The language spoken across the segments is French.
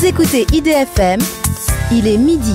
Vous écoutez IDFM, il est midi.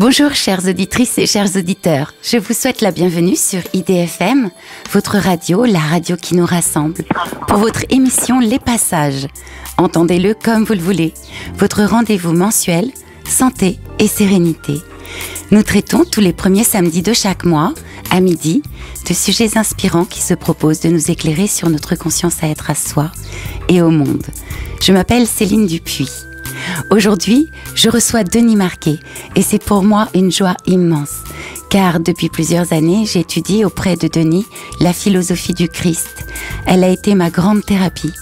Bonjour chères auditrices et chers auditeurs, je vous souhaite la bienvenue sur IDFM, votre radio, la radio qui nous rassemble, pour votre émission Les Passages. Entendez-le comme vous le voulez, votre rendez-vous mensuel, santé et sérénité. Nous traitons tous les premiers samedis de chaque mois, à midi, de sujets inspirants qui se proposent de nous éclairer sur notre conscience à être à soi et au monde. Je m'appelle Céline Dupuis. Aujourd'hui, je reçois Denis Marquet et c'est pour moi une joie immense, car depuis plusieurs années, j'étudie auprès de Denis la philosophie du Christ. Elle a été ma grande thérapie.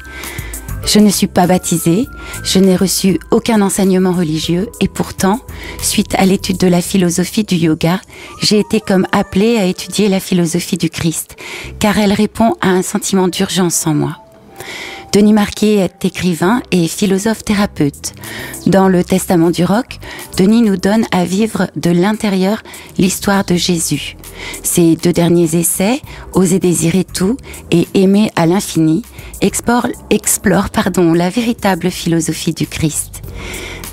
Je ne suis pas baptisée, je n'ai reçu aucun enseignement religieux et pourtant, suite à l'étude de la philosophie du yoga, j'ai été comme appelée à étudier la philosophie du Christ, car elle répond à un sentiment d'urgence en moi. Denis Marquet est écrivain et philosophe-thérapeute. Dans le Testament du Roc, Denis nous donne à vivre de l'intérieur l'histoire de Jésus. Ses deux derniers essais, Oser désirer tout et Aimer à l'infini, explorent la véritable philosophie du Christ.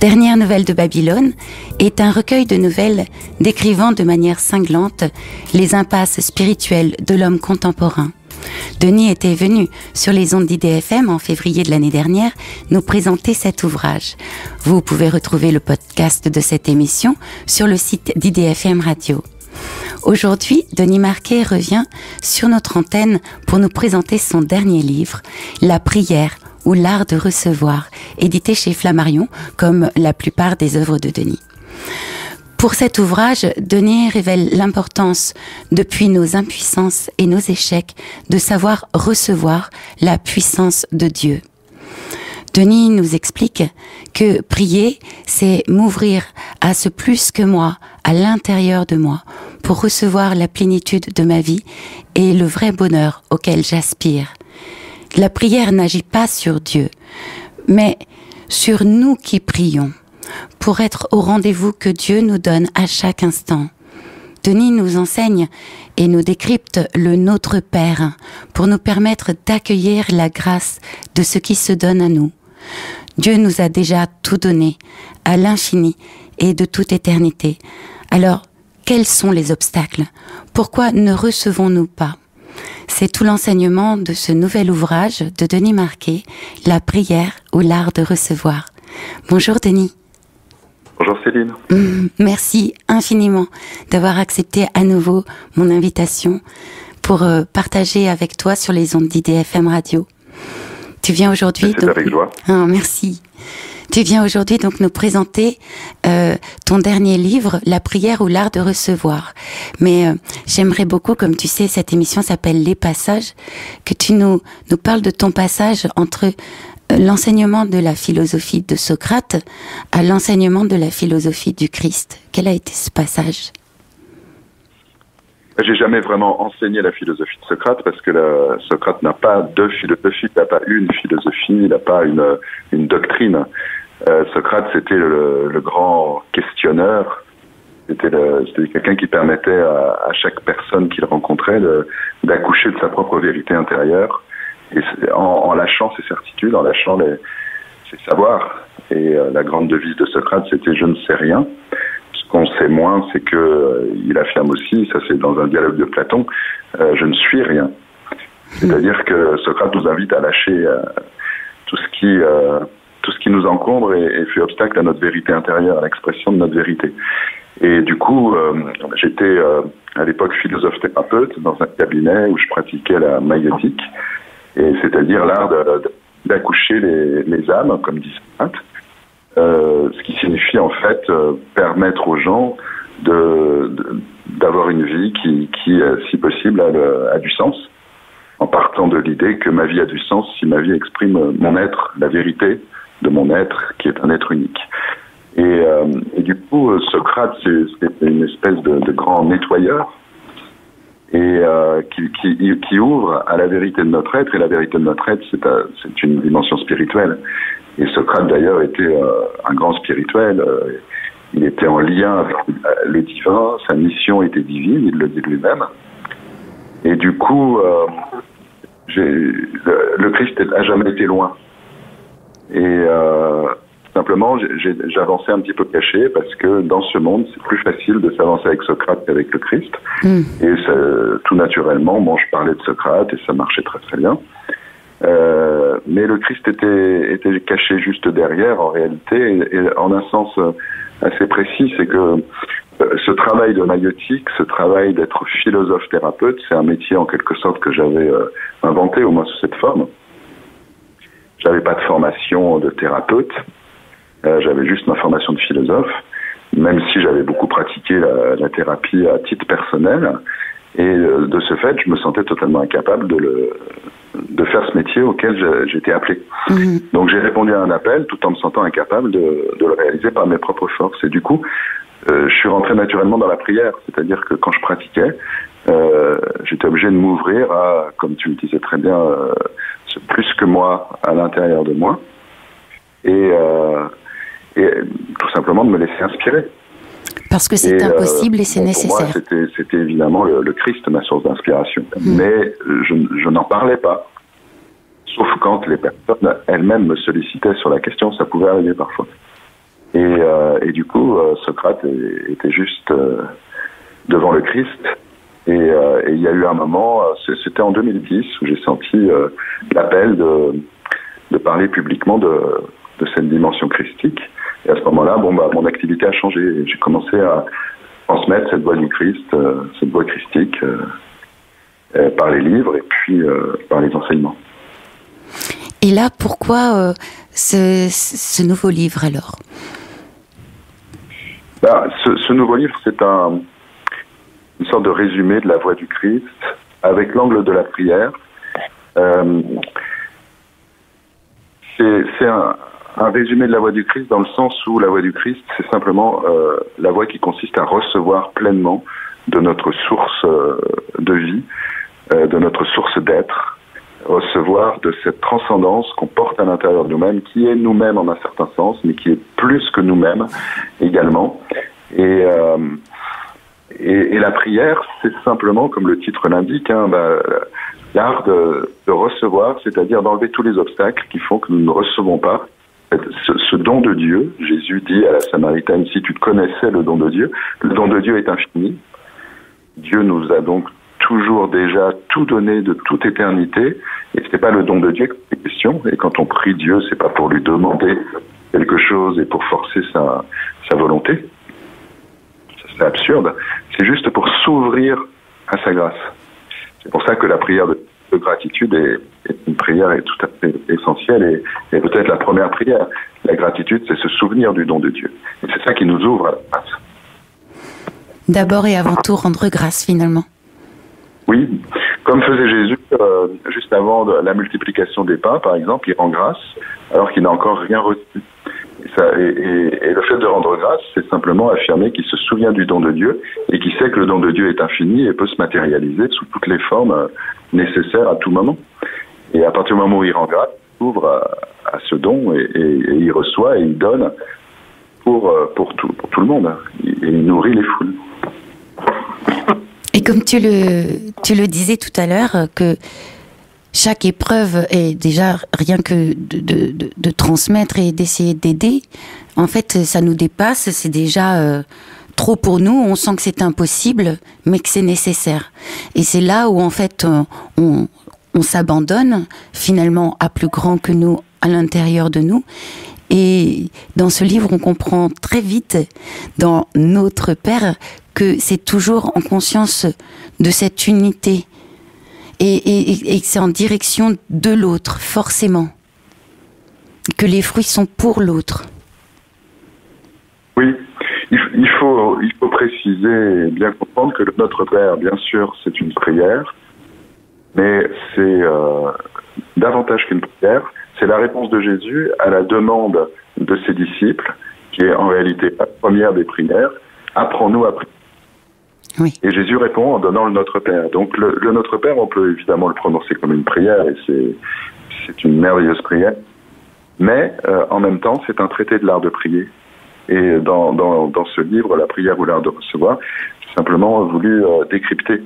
Dernière nouvelle de Babylone est un recueil de nouvelles décrivant de manière cinglante les impasses spirituelles de l'homme contemporain. Denis était venu sur les ondes d'IDFM en février de l'année dernière nous présenter cet ouvrage. Vous pouvez retrouver le podcast de cette émission sur le site d'IDFM Radio. Aujourd'hui, Denis Marquet revient sur notre antenne pour nous présenter son dernier livre, La prière ou l'art de recevoir, édité chez Flammarion comme la plupart des œuvres de Denis. Pour cet ouvrage, Denis révèle l'importance, depuis nos impuissances et nos échecs, de savoir recevoir la puissance de Dieu. Denis nous explique que prier, c'est m'ouvrir à ce plus que moi, à l'intérieur de moi, pour recevoir la plénitude de ma vie et le vrai bonheur auquel j'aspire. La prière n'agit pas sur Dieu, mais sur nous qui prions, pour être au rendez-vous que Dieu nous donne à chaque instant. Denis nous enseigne et nous décrypte le Notre Père pour nous permettre d'accueillir la grâce de ce qui se donne à nous. Dieu nous a déjà tout donné, à l'infini et de toute éternité. Alors, quels sont les obstacles? Pourquoi ne recevons-nous pas? C'est tout l'enseignement de ce nouvel ouvrage de Denis Marquet, La prière ou l'art de recevoir. Bonjour Denis. Bonjour Céline. Merci infiniment d'avoir accepté à nouveau mon invitation pour partager avec toi sur les ondes d'IDFM Radio. Tu viens aujourd'hui... C'est avec joie. Merci. Tu viens aujourd'hui donc nous présenter ton dernier livre, La prière ou l'art de recevoir. Mais j'aimerais beaucoup, comme tu sais, cette émission s'appelle Les Passages, que tu nous parles de ton passage entre l'enseignement de la philosophie de Socrate à l'enseignement de la philosophie du Christ. Quel a été ce passage? J'ai jamais vraiment enseigné la philosophie de Socrate parce que Socrate n'a pas de philosophie, il n'a pas une philosophie, il n'a pas une doctrine. Socrate, c'était le grand questionneur. C'était quelqu'un qui permettait à chaque personne qu'il rencontrait d'accoucher de sa propre vérité intérieure. Et en lâchant ses certitudes, en lâchant ses savoirs. Et la grande devise de Socrate, c'était « je ne sais rien ». Ce qu'on sait moins, c'est qu'il affirme aussi, ça c'est dans un dialogue de Platon, « je ne suis rien ». C'est-à-dire que Socrate nous invite à lâcher tout ce qui nous encombre et fait obstacle à notre vérité intérieure, à l'expression de notre vérité. Et du coup, j'étais à l'époque philosophe-thérapeute dans un cabinet où je pratiquais la maïeutique, et c'est-à-dire l'art d'accoucher les âmes, comme dit Socrate, ce qui signifie en fait permettre aux gens d'avoir une vie qui si possible, a du sens, en partant de l'idée que ma vie a du sens si ma vie exprime mon être, la vérité de mon être, qui est un être unique. Et du coup, Socrate, c'est une espèce de grand nettoyeur, et qui ouvre à la vérité de notre être, et la vérité de notre être, c'est une dimension spirituelle. Et Socrate, d'ailleurs, était un grand spirituel. Il était en lien avec le divin, sa mission était divine, il le dit lui-même. Et du coup, le Christ n'a jamais été loin. Et simplement, j'avançais un petit peu caché, parce que dans ce monde, c'est plus facile de s'avancer avec Socrate qu'avec le Christ. Et tout naturellement, je parlais de Socrate, et ça marchait très très bien. Mais le Christ était caché juste derrière, en réalité, et en un sens assez précis, c'est que ce travail de maïotique, ce travail d'être philosophe-thérapeute, c'est un métier en quelque sorte que j'avais inventé, au moins sous cette forme. J'avais pas de formation de thérapeute, j'avais juste ma formation de philosophe, même si j'avais beaucoup pratiqué la thérapie à titre personnel. Et de ce fait, je me sentais totalement incapable de faire ce métier auquel j'étais appelé. Donc j'ai répondu à un appel tout en me sentant incapable de le réaliser par mes propres forces. Et du coup, je suis rentré naturellement dans la prière. C'est-à-dire que quand je pratiquais, j'étais obligé de m'ouvrir à, comme tu le disais très bien, ce plus que moi à l'intérieur de moi. Et tout simplement de me laisser inspirer. Parce que c'est impossible et c'est nécessaire. Pour moi, c'était évidemment le Christ, ma source d'inspiration. Mais je n'en parlais pas. Sauf quand les personnes elles-mêmes me sollicitaient sur la question, ça pouvait arriver parfois. Et du coup, Socrate était juste devant le Christ. Et il y a eu un moment, c'était en 2010, où j'ai senti l'appel de parler publiquement de cette dimension christique. Et à ce moment-là, mon activité a changé. Et j'ai commencé à transmettre cette voix du Christ, cette voix christique, par les livres et puis par les enseignements. Et là, pourquoi ce nouveau livre alors ? Ce nouveau livre, c'est une sorte de résumé de la voix du Christ avec l'angle de la prière. C'est un résumé de la voix du Christ dans le sens où la voix du Christ, c'est simplement la voix qui consiste à recevoir pleinement de notre source de vie, de notre source d'être, recevoir de cette transcendance qu'on porte à l'intérieur de nous-mêmes, qui est nous-mêmes en un certain sens, mais qui est plus que nous-mêmes également. Et la prière, c'est simplement, comme le titre l'indique, l'art de recevoir, c'est-à-dire d'enlever tous les obstacles qui font que nous ne recevons pas ce don de Dieu. Jésus dit à la Samaritaine, si tu connaissais le don de Dieu est infini. Dieu nous a donc toujours déjà tout donné de toute éternité, et c'est pas le don de Dieu qui est question. Et quand on prie Dieu, c'est pas pour lui demander quelque chose et pour forcer sa volonté. C'est absurde. C'est juste pour s'ouvrir à sa grâce. C'est pour ça que la prière de gratitude est une prière tout à fait essentielle et peut-être la première prière. La gratitude, c'est se souvenir du don de Dieu. Et c'est ça qui nous ouvre à la grâce. D'abord et avant tout, rendre grâce finalement. Oui, comme faisait Jésus juste avant la multiplication des pains, par exemple, il rend grâce alors qu'il n'a encore rien reçu. Et le fait de rendre grâce, c'est simplement affirmer qu'il se souvient du don de Dieu et qu'il sait que le don de Dieu est infini et peut se matérialiser sous toutes les formes nécessaires à tout moment. Et à partir du moment où il rend grâce, il s'ouvre à ce don et il reçoit et il donne pour tout le monde. Et il nourrit les foules. Et comme tu le disais tout à l'heure, que chaque épreuve est déjà rien que de transmettre et d'essayer d'aider. En fait, ça nous dépasse, c'est déjà trop pour nous. On sent que c'est impossible, mais que c'est nécessaire. Et c'est là où en fait on s'abandonne finalement à plus grand que nous, à l'intérieur de nous. Et dans ce livre, on comprend très vite, dans Notre Père, que c'est toujours en conscience de cette unité. Et c'est en direction de l'autre, forcément. Que les fruits sont pour l'autre. faut préciser et bien comprendre que le Notre Père, bien sûr, c'est une prière, mais c'est davantage qu'une prière. C'est la réponse de Jésus à la demande de ses disciples, qui est en réalité la première des prières. Apprends-nous à prier. Oui. Et Jésus répond en donnant le Notre Père. Donc le Notre Père, on peut évidemment le prononcer comme une prière, et c'est une merveilleuse prière. Mais en même temps, c'est un traité de l'art de prier. Et dans ce livre, La prière ou l'art de recevoir, j'ai simplement voulu décrypter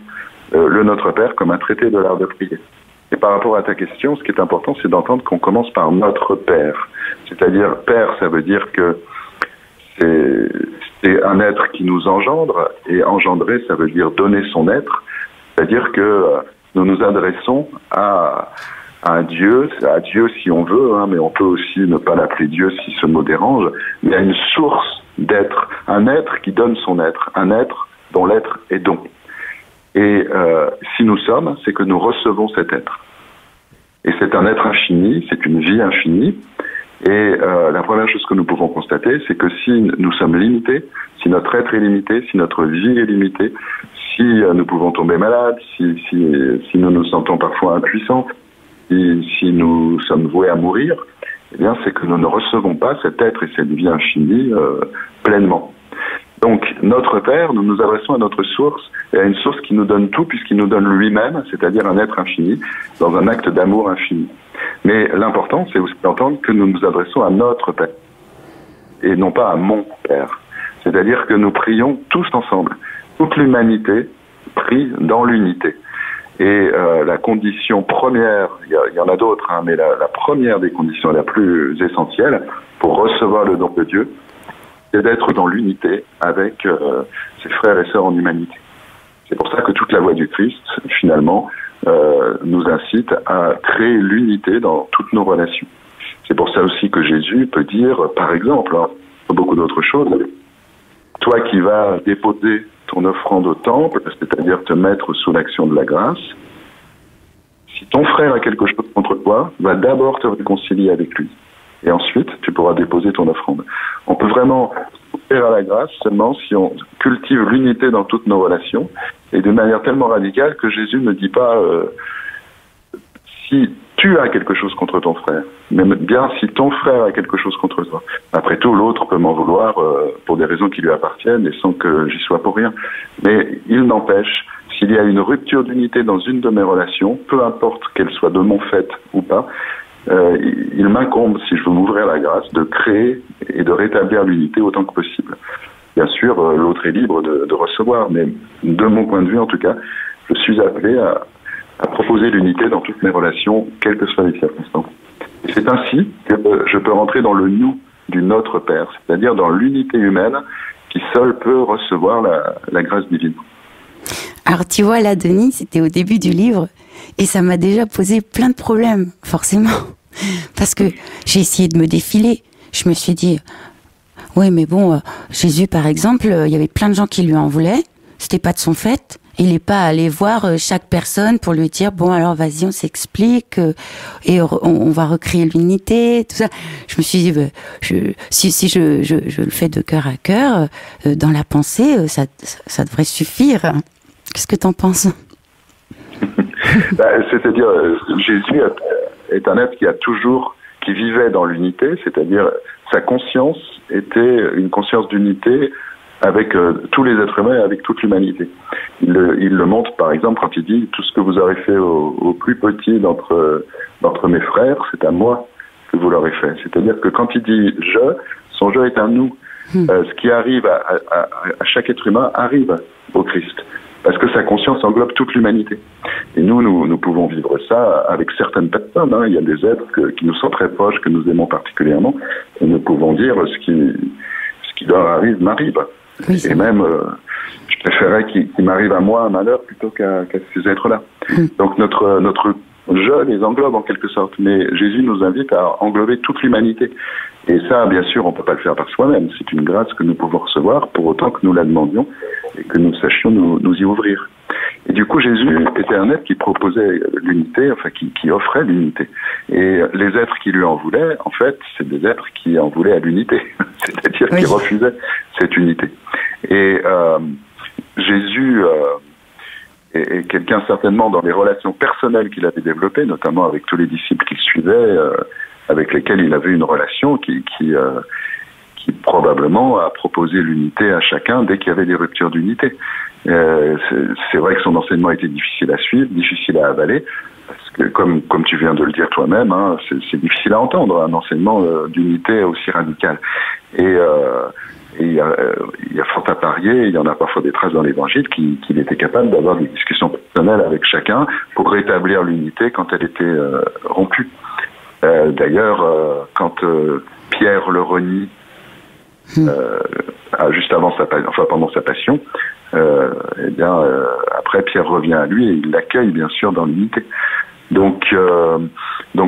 le Notre Père comme un traité de l'art de prier. Et par rapport à ta question, ce qui est important, c'est d'entendre qu'on commence par notre Père. C'est-à-dire, Père, ça veut dire que c'est un être qui nous engendre, et engendrer, ça veut dire donner son être. C'est-à-dire que nous nous adressons à un Dieu, à Dieu si on veut, hein, mais on peut aussi ne pas l'appeler Dieu si ce mot dérange, mais à une source d'être, un être qui donne son être, un être dont l'être est don. Et si nous sommes, c'est que nous recevons cet être. Et c'est un être infini, c'est une vie infinie. Et la première chose que nous pouvons constater, c'est que si nous sommes limités, si notre être est limité, si notre vie est limitée, si nous pouvons tomber malades, si nous nous sentons parfois impuissants, si nous sommes voués à mourir, eh bien, c'est que nous ne recevons pas cet être et cette vie infinie pleinement. Donc, notre Père, nous nous adressons à notre source, et à une source qui nous donne tout, puisqu'il nous donne lui-même, c'est-à-dire un être infini, dans un acte d'amour infini. Mais l'important, c'est aussi d'entendre que nous nous adressons à notre Père, et non pas à mon Père. C'est-à-dire que nous prions tous ensemble. Toute l'humanité prie dans l'unité. Et la condition première, il y en a d'autres, hein, mais la première des conditions, la plus essentielle, pour recevoir le don de Dieu, c'est d'être dans l'unité avec ses frères et sœurs en humanité. C'est pour ça que toute la voie du Christ, finalement, nous incite à créer l'unité dans toutes nos relations. C'est pour ça aussi que Jésus peut dire, par exemple, hein, beaucoup d'autres choses, toi qui vas déposer ton offrande au temple, c'est-à-dire te mettre sous l'action de la grâce, si ton frère a quelque chose contre toi, va d'abord te réconcilier avec lui. Et ensuite, tu pourras déposer ton offrande. On peut vraiment faire à la grâce seulement si on cultive l'unité dans toutes nos relations, et de manière tellement radicale que Jésus ne dit pas si tu as quelque chose contre ton frère, mais bien si ton frère a quelque chose contre toi. Après tout, l'autre peut m'en vouloir pour des raisons qui lui appartiennent et sans que j'y sois pour rien. Mais il n'empêche, s'il y a une rupture d'unité dans une de mes relations, peu importe qu'elle soit de mon fait ou pas, il m'incombe, si je veux m'ouvrir à la grâce, de créer et de rétablir l'unité autant que possible. Bien sûr, l'autre est libre de recevoir, mais de mon point de vue, en tout cas, je suis appelé à proposer l'unité dans toutes mes relations, quelles que soient les circonstances. Et c'est ainsi que je peux rentrer dans le nous du Notre Père, c'est-à-dire dans l'unité humaine qui seule peut recevoir la grâce divine. Alors tu vois là, Denis, c'était au début du livre, et ça m'a déjà posé plein de problèmes, forcément. Parce que j'ai essayé de me défiler. Je me suis dit, oui, mais bon, Jésus, par exemple, il y avait plein de gens qui lui en voulaient. C'était pas de son fait. Il n'est pas allé voir chaque personne pour lui dire, bon, alors vas-y, on s'explique, et on va recréer l'unité, tout ça. Je me suis dit, si je le fais de cœur à cœur, dans la pensée, ça devrait suffire. Qu'est-ce que t'en penses? C'est-à-dire, Jésus est un être qui vivait dans l'unité, c'est-à-dire sa conscience était une conscience d'unité avec tous les êtres humains et avec toute l'humanité. Il le montre, par exemple, quand il dit « Tout ce que vous aurez fait au plus petit d'entre mes frères, c'est à moi que vous l'aurez fait ». C'est-à-dire que quand il dit « je », son « je » est un « nous ». Ce qui arrive à chaque être humain arrive au Christ, parce que sa conscience englobe toute l'humanité. Et nous pouvons vivre ça avec certaines personnes. Hein. Il y a des êtres qui nous sont très proches, que nous aimons particulièrement, et nous pouvons dire ce qui leur arrive m'arrive. Oui, et même, je préférerais qu'il m'arrive à moi un malheur plutôt qu'à ces êtres-là. Donc notre je les englobe en quelque sorte, mais Jésus nous invite à englober toute l'humanité. Et ça, bien sûr, on ne peut pas le faire par soi-même. C'est une grâce que nous pouvons recevoir pour autant que nous la demandions et que nous sachions nous y ouvrir. Et du coup, Jésus était un être qui proposait l'unité, enfin qui offrait l'unité. Et les êtres qui lui en voulaient, en fait, c'est des êtres qui en voulaient à l'unité, c'est-à-dire qui refusaient cette unité. Et Jésus est quelqu'un certainement dans les relations personnelles qu'il avait développées, notamment avec tous les disciples qu'il suivait, avec lesquels il avait une relation qui probablement a proposé l'unité à chacun dès qu'il y avait des ruptures d'unité. C'est vrai que son enseignement était difficile à suivre, difficile à avaler, parce que comme tu viens de le dire toi-même, hein, c'est difficile à entendre un enseignement d'unité aussi radical. Et il y a fort à parier, il y en a parfois des traces dans l'Évangile qu'il était capable d'avoir des discussions personnelles avec chacun pour rétablir l'unité quand elle était rompue. D'ailleurs, quand Pierre le renie juste avant pendant sa passion, après Pierre revient à lui et il l'accueille bien sûr dans l'unité. Donc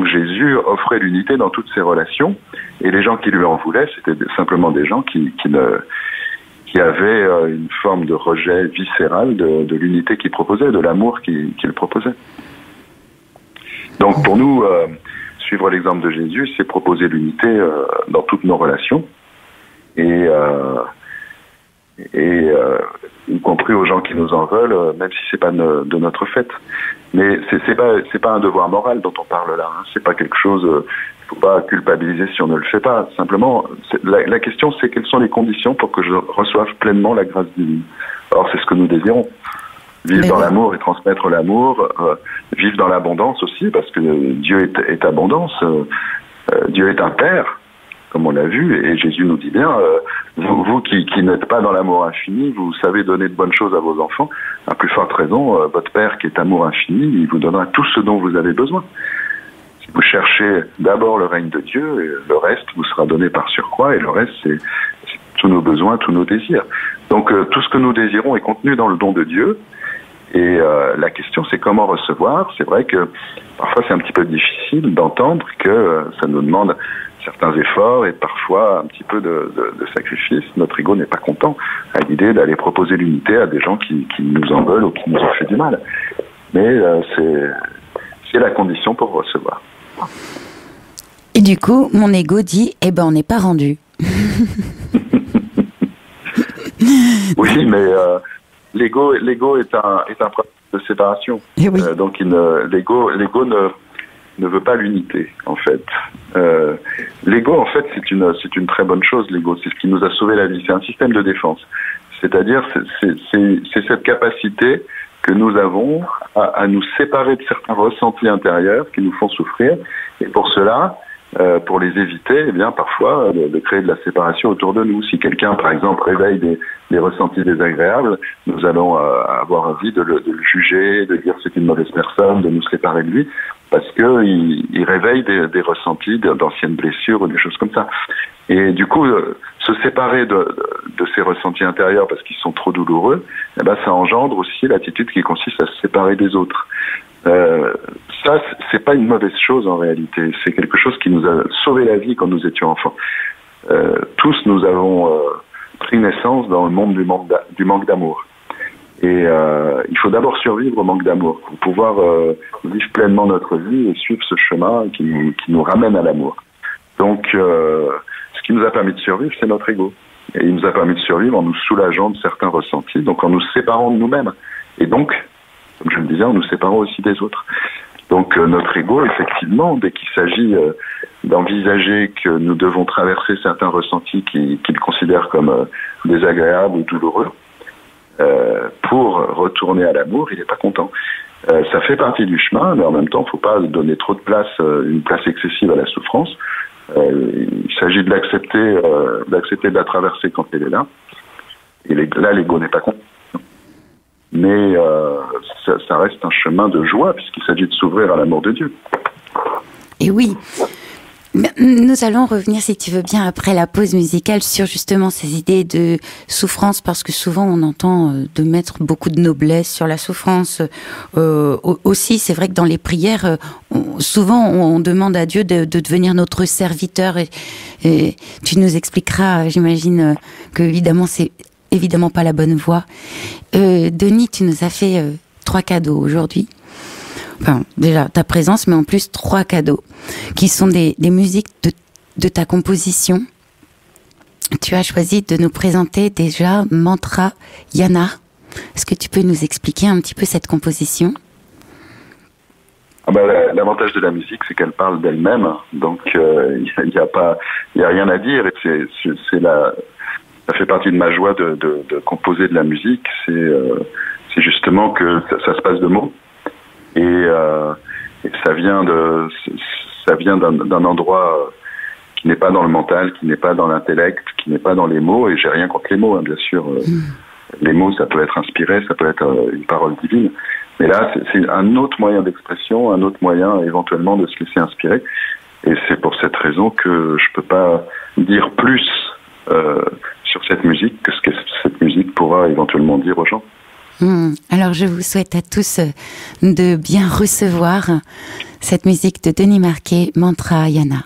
Jésus offrait l'unité dans toutes ses relations, et les gens qui lui en voulaient, c'était simplement des gens qui avaient une forme de rejet viscéral de l'unité qu'il proposait, de l'amour qu'il proposait. Donc pour nous, suivre l'exemple de Jésus, c'est proposer l'unité dans toutes nos relations, et y compris aux gens qui nous en veulent, même si c'est pas de notre fait. Mais c'est pas un devoir moral dont on parle là. Hein. C'est pas quelque chose. Faut pas culpabiliser si on ne le fait pas. Simplement, la question c'est quelles sont les conditions pour que je reçoive pleinement la grâce divine. Or, c'est ce que nous désirons. Vivre dans l'amour et transmettre l'amour, vivre dans l'abondance aussi, parce que Dieu est abondance. Dieu est un Père, comme on l'a vu, et Jésus nous dit bien, vous qui n'êtes pas dans l'amour infini, vous savez donner de bonnes choses à vos enfants, à plus forte raison, votre Père qui est amour infini, il vous donnera tout ce dont vous avez besoin. Si vous cherchez d'abord le règne de Dieu, et le reste vous sera donné par surcroît, et le reste c'est tous nos besoins, tous nos désirs. Donc tout ce que nous désirons est contenu dans le don de Dieu, et la question c'est comment recevoir. C'est vrai que parfois c'est un petit peu difficile d'entendre que ça nous demande certains efforts et parfois un petit peu de sacrifice. Notre ego n'est pas content à l'idée d'aller proposer l'unité à des gens qui nous en veulent ou qui nous ont fait du mal. Mais c'est la condition pour recevoir. Et du coup, mon ego dit, on n'est pas rendu. Oui, mais l'ego est un principe de séparation. Oui. Donc l'ego ne veut pas l'unité, en fait. L'ego, en fait, c'est une très bonne chose, l'ego. C'est ce qui nous a sauvé la vie. C'est un système de défense. C'est-à-dire, c'est cette capacité que nous avons à nous séparer de certains ressentis intérieurs qui nous font souffrir. Et pour cela, pour les éviter, eh bien, parfois, de créer de la séparation autour de nous. Si quelqu'un, par exemple, réveille des ressentis désagréables, nous allons avoir envie de le juger, de dire que c'est une mauvaise personne, de nous séparer de lui, parce que il réveille des ressentis d'anciennes blessures ou des choses comme ça. Et du coup, se séparer de ces ressentis intérieurs parce qu'ils sont trop douloureux, eh ben, ça engendre aussi l'attitude qui consiste à se séparer des autres. Ça, c'est pas une mauvaise chose en réalité. C'est quelque chose qui nous a sauvé la vie quand nous étions enfants. Tous nous avons pris naissance dans le monde du manque d'amour. Et il faut d'abord survivre au manque d'amour pour pouvoir vivre pleinement notre vie et suivre ce chemin qui nous ramène à l'amour. Donc, ce qui nous a permis de survivre, c'est notre ego. Et il nous a permis de survivre en nous soulageant de certains ressentis, donc en nous séparant de nous-mêmes. Et donc, comme je le disais, en nous séparant aussi des autres. Donc notre ego, effectivement, dès qu'il s'agit d'envisager que nous devons traverser certains ressentis qu'il considère comme désagréables ou douloureux, pour retourner à l'amour, il n'est pas content. Ça fait partie du chemin, mais en même temps, il ne faut pas donner trop de place, une place excessive à la souffrance. Il s'agit de l'accepter, de la traverser quand elle est là. Et là, l'ego n'est pas content. Mais ça reste un chemin de joie puisqu'il s'agit de s'ouvrir à l'amour de Dieu. Et oui, nous allons revenir, si tu veux bien, après la pause musicale sur justement ces idées de souffrance, parce que souvent on entend de mettre beaucoup de noblesse sur la souffrance. Aussi, c'est vrai que dans les prières, souvent on demande à Dieu de devenir notre serviteur, et tu nous expliqueras, j'imagine, que évidemment c'est évidemment pas la bonne voie. Denis, tu nous as fait 3 cadeaux aujourd'hui. Enfin, déjà, ta présence, mais en plus 3 cadeaux, qui sont des musiques de ta composition. tu as choisi de nous présenter déjà Mantra Yana. Est-ce que tu peux nous expliquer un petit peu cette composition ? L'avantage de la musique, c'est qu'elle parle d'elle-même, donc il y a rien à dire. Et ça fait partie de ma joie de composer de la musique. C'est justement que ça se passe de mots et ça vient d'un endroit qui n'est pas dans le mental, qui n'est pas dans l'intellect, qui n'est pas dans les mots. Et j'ai rien contre les mots, hein, bien sûr. Les mots, ça peut être inspiré, ça peut être une parole divine. Mais là, c'est un autre moyen d'expression, un autre moyen éventuellement de se laisser inspirer. Et c'est pour cette raison que je peux pas dire plus sur cette musique que ce que cette musique pourra éventuellement dire aux gens. Alors je vous souhaite à tous de bien recevoir cette musique de Denis Marquet, Mantra Yana.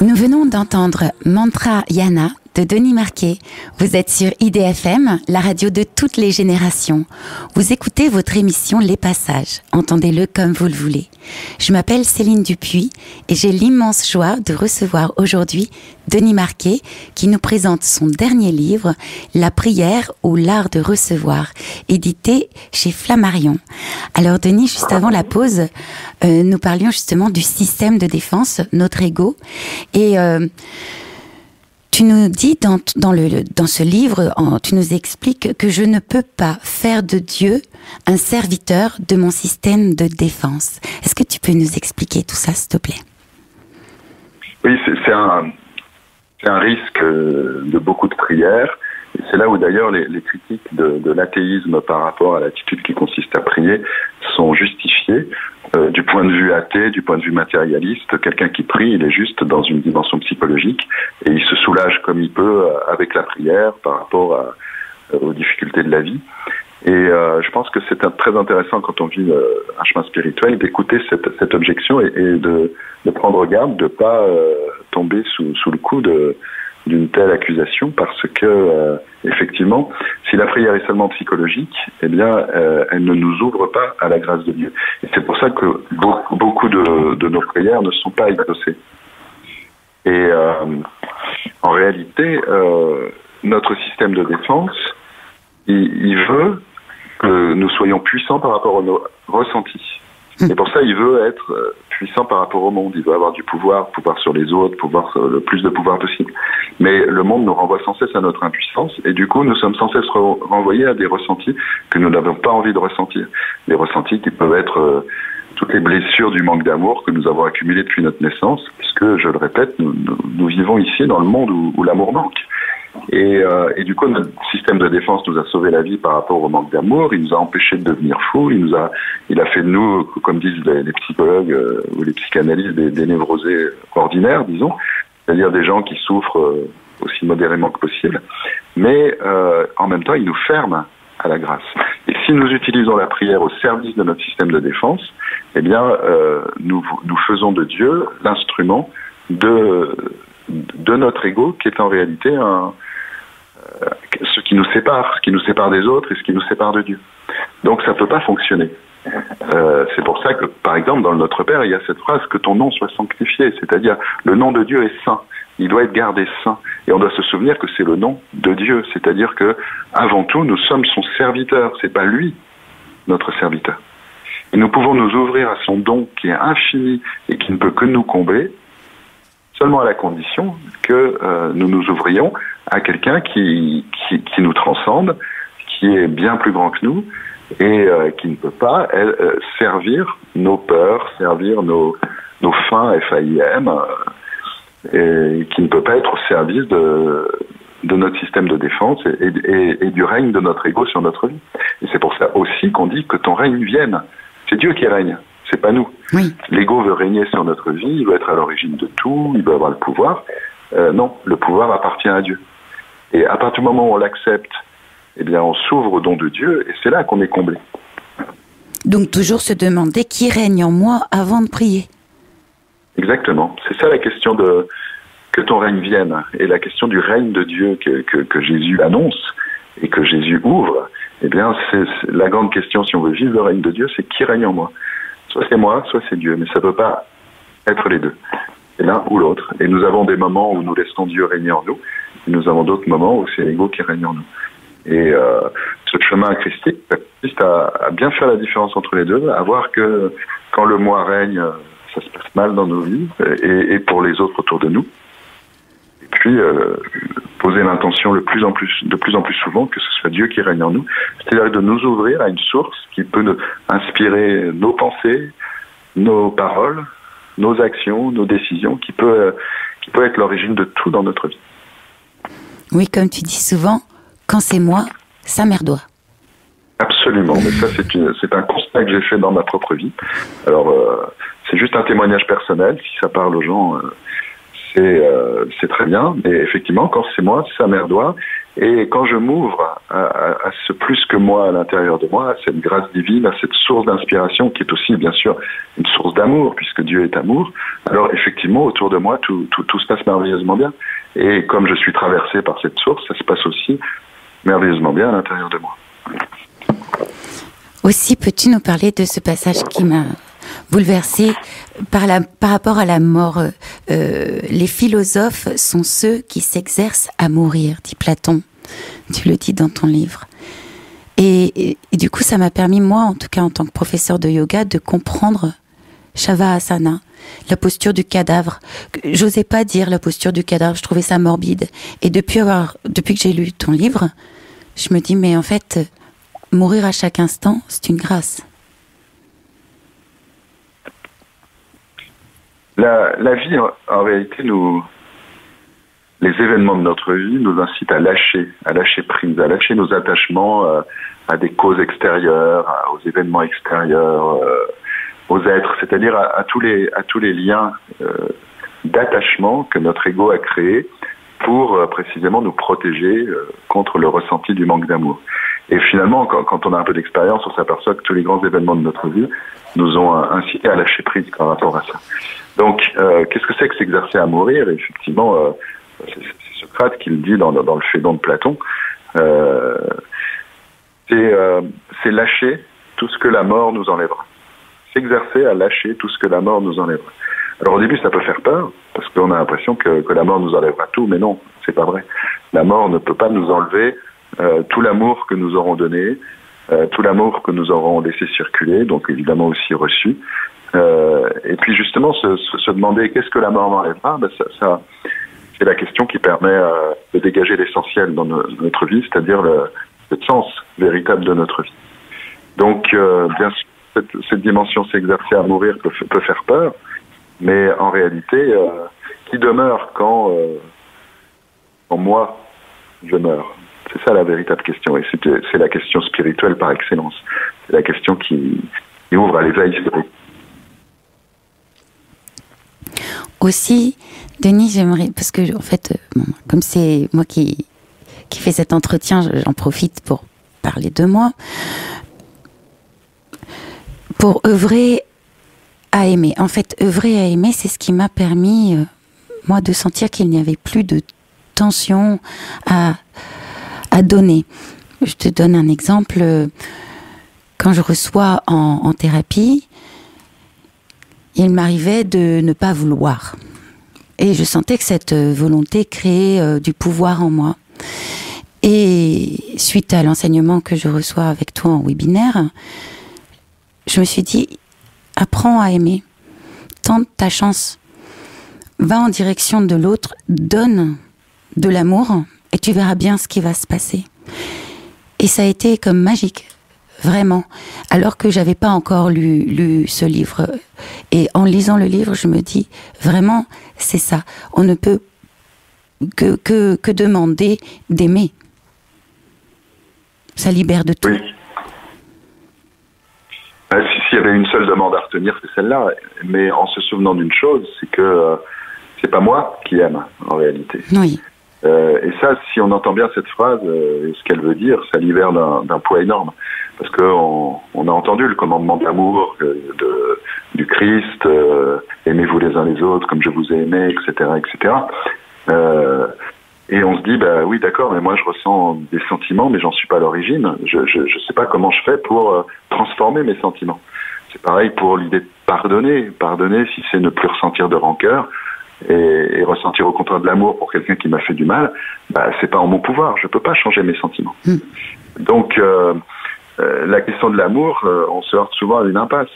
Nous venons d'entendre Mantra Yana de Denis Marquet. Vous êtes sur IDFM, la radio de toutes les générations. Vous écoutez votre émission Les Passages. Entendez-le comme vous le voulez. Je m'appelle Céline Dupuis et j'ai l'immense joie de recevoir aujourd'hui Denis Marquet qui nous présente son dernier livre, La prière ou l'art de recevoir, édité chez Flammarion. Alors Denis, juste avant la pause, nous parlions justement du système de défense, notre ego, et tu nous dis dans ce livre, tu nous expliques que je ne peux pas faire de Dieu un serviteur de mon système de défense. Est-ce que tu peux nous expliquer tout ça, s'il te plaît ? Oui, c'est un risque de beaucoup de prières. Et c'est là où d'ailleurs les critiques de l'athéisme par rapport à l'attitude qui consiste à prier sont justifiées. Du point de vue athée, du point de vue matérialiste, quelqu'un qui prie, il est juste dans une dimension psychologique et il se soulage comme il peut avec la prière par rapport aux difficultés de la vie. Et je pense que c'est très intéressant quand on vit un chemin spirituel d'écouter cette objection et de prendre garde de ne pas tomber sous le coup d'une telle accusation, parce que effectivement, si la prière est seulement psychologique, eh bien, elle ne nous ouvre pas à la grâce de Dieu. Et c'est pour ça que beaucoup de nos prières ne sont pas exaucées. Et en réalité, notre système de défense, il veut que nous soyons puissants par rapport à nos ressentis. Et pour ça, il veut être puissant par rapport au monde. Il veut avoir du pouvoir sur les autres, le plus de pouvoir possible. Mais le monde nous renvoie sans cesse à notre impuissance, et du coup, nous sommes sans cesse renvoyés à des ressentis que nous n'avons pas envie de ressentir. Des ressentis qui peuvent être toutes les blessures du manque d'amour que nous avons accumulées depuis notre naissance, puisque, je le répète, nous vivons ici dans le monde où l'amour manque. Et du coup, notre système de défense nous a sauvé la vie par rapport au manque d'amour. Il nous a empêchés de devenir fous. Il a fait de nous, comme disent les psychologues ou les psychanalystes, des névrosés ordinaires, disons, c'est-à-dire des gens qui souffrent aussi modérément que possible. Mais en même temps, il nous ferme à la grâce. Et si nous utilisons la prière au service de notre système de défense, eh bien, nous faisons de Dieu l'instrument de notre ego, qui est en réalité ce qui nous sépare des autres et ce qui nous sépare de Dieu. Donc ça ne peut pas fonctionner. C'est pour ça que, par exemple, dans le Notre Père, il y a cette phrase « que ton nom soit sanctifié », c'est-à-dire le nom de Dieu est saint, il doit être gardé saint, et on doit se souvenir que c'est le nom de Dieu, c'est-à-dire que avant tout, nous sommes son serviteur, c'est pas lui notre serviteur. Et nous pouvons nous ouvrir à son don qui est infini et qui ne peut que nous combler, seulement à la condition que nous nous ouvrions à quelqu'un qui nous transcende, qui est bien plus grand que nous, et qui ne peut pas servir nos peurs, servir nos fins, F-A-I-M, et qui ne peut pas être au service de notre système de défense et du règne de notre ego sur notre vie. Et c'est pour ça aussi qu'on dit que ton règne vienne. C'est Dieu qui règne, c'est pas nous. Oui. L'ego veut régner sur notre vie, il veut être à l'origine de tout, il veut avoir le pouvoir. Non, le pouvoir appartient à Dieu. Et à partir du moment où on l'accepte, eh bien, on s'ouvre au don de Dieu, et c'est là qu'on est comblé. Donc toujours se demander qui règne en moi avant de prier. Exactement. C'est ça la question de que ton règne vienne, et la question du règne de Dieu que Jésus annonce et que Jésus ouvre. Eh bien, c'est la grande question, si on veut vivre le règne de Dieu, c'est qui règne en moi. Soit c'est moi, soit c'est Dieu, mais ça ne peut pas être les deux. C'est l'un ou l'autre. Et nous avons des moments où nous laissons Dieu régner en nous, et nous avons d'autres moments où c'est l'ego qui règne en nous. Et ce chemin christique consiste à bien faire la différence entre les deux, à voir que quand le moi règne, ça se passe mal dans nos vies et pour les autres autour de nous. Et puis poser l'intention de plus en plus souvent que ce soit Dieu qui règne en nous, c'est-à-dire de nous ouvrir à une source qui peut nous inspirer nos pensées, nos paroles, nos actions, nos décisions, qui peut être l'origine de tout dans notre vie. Oui, comme tu dis souvent, quand c'est moi, ça merdoit. Absolument, mais ça c'est un constat que j'ai fait dans ma propre vie. Alors c'est juste un témoignage personnel, si ça parle aux gens, c'est très bien, mais effectivement quand c'est moi, ça merdoit, et quand je m'ouvre à ce plus que moi à l'intérieur de moi, à cette grâce divine, à cette source d'inspiration qui est aussi bien sûr une source d'amour, puisque Dieu est amour, alors effectivement autour de moi tout se passe merveilleusement bien, et comme je suis traversé par cette source, ça se passe aussi merveilleusement bien à l'intérieur de moi. Aussi, peux-tu nous parler de ce passage qui m'a bouleversée par rapport à la mort? Les philosophes sont ceux qui s'exercent à mourir, dit Platon. Tu le dis dans ton livre. Et du coup, ça m'a permis, moi, en tout cas en tant que professeur de yoga, de comprendre Shavasana, la posture du cadavre. J'osais pas dire la posture du cadavre, je trouvais ça morbide. Et depuis que j'ai lu ton livre, je me dis, mais en fait, mourir à chaque instant, c'est une grâce. La vie, en réalité, les événements de notre vie nous incitent à lâcher prise, à lâcher nos attachements à des causes extérieures, aux événements extérieurs, aux êtres, c'est-à-dire à tous les liens d'attachement que notre ego a créés pour précisément nous protéger contre le ressenti du manque d'amour. Et finalement, quand on a un peu d'expérience, on s'aperçoit que tous les grands événements de notre vie nous ont incité à lâcher prise par rapport à ça. Donc, qu'est-ce que c'est que s'exercer à mourir? Et effectivement, c'est Socrate qui le dit dans le Phédon de Platon. C'est lâcher tout ce que la mort nous enlèvera. S'exercer à lâcher tout ce que la mort nous enlèvera. Alors au début, ça peut faire peur, parce qu'on a l'impression que la mort nous enlèvera tout, mais non, c'est pas vrai. La mort ne peut pas nous enlever tout l'amour que nous aurons donné, tout l'amour que nous aurons laissé circuler, donc évidemment aussi reçu. Et puis justement, se demander qu'est-ce que la mort m'enlèvera, ça, c'est la question qui permet de dégager l'essentiel dans notre vie, c'est-à-dire le sens véritable de notre vie. Donc, bien sûr, cette dimension s'exercer à mourir peut faire peur, mais en réalité, qui demeure quand moi, je meurs? C'est ça la véritable question, et c'est la question spirituelle par excellence. C'est la question qui ouvre à l'éveil spirituel. Aussi, Denis, j'aimerais, parce que en fait, comme c'est moi qui fais cet entretien, j'en profite pour parler de moi, pour œuvrer à aimer. En fait, œuvrer à aimer, c'est ce qui m'a permis, moi, de sentir qu'il n'y avait plus de tension à donner. Je te donne un exemple. Quand je reçois en thérapie, il m'arrivait de ne pas vouloir. Et je sentais que cette volonté créait du pouvoir en moi. Et suite à l'enseignement que je reçois avec toi en webinaire, je me suis dit, apprends à aimer. Tente ta chance. Va en direction de l'autre, donne de l'amour et tu verras bien ce qui va se passer. Et ça a été comme magique. Vraiment, alors que j'avais pas encore lu ce livre. Et en lisant le livre, je me dis, vraiment, c'est ça. On ne peut que demander d'aimer. Ça libère de tout. Oui. S'il y avait une seule demande à retenir, c'est celle-là. Mais en se souvenant d'une chose, c'est que c'est pas moi qui aime, en réalité. Oui. Et ça, si on entend bien cette phrase, ce qu'elle veut dire, ça libère d'un poids énorme. Parce qu'on a entendu le commandement d'amour du Christ, aimez-vous les uns les autres comme je vous ai aimé, etc., etc. Et on se dit, bah oui, d'accord, mais moi je ressens des sentiments, mais j'en suis pas à l'origine. Je sais pas comment je fais pour transformer mes sentiments. C'est pareil pour l'idée de pardonner. Pardonner, si c'est ne plus ressentir de rancœur et ressentir au contraire de l'amour pour quelqu'un qui m'a fait du mal, bah c'est pas en mon pouvoir. Je peux pas changer mes sentiments. Donc la question de l'amour, on se heurte souvent à une impasse.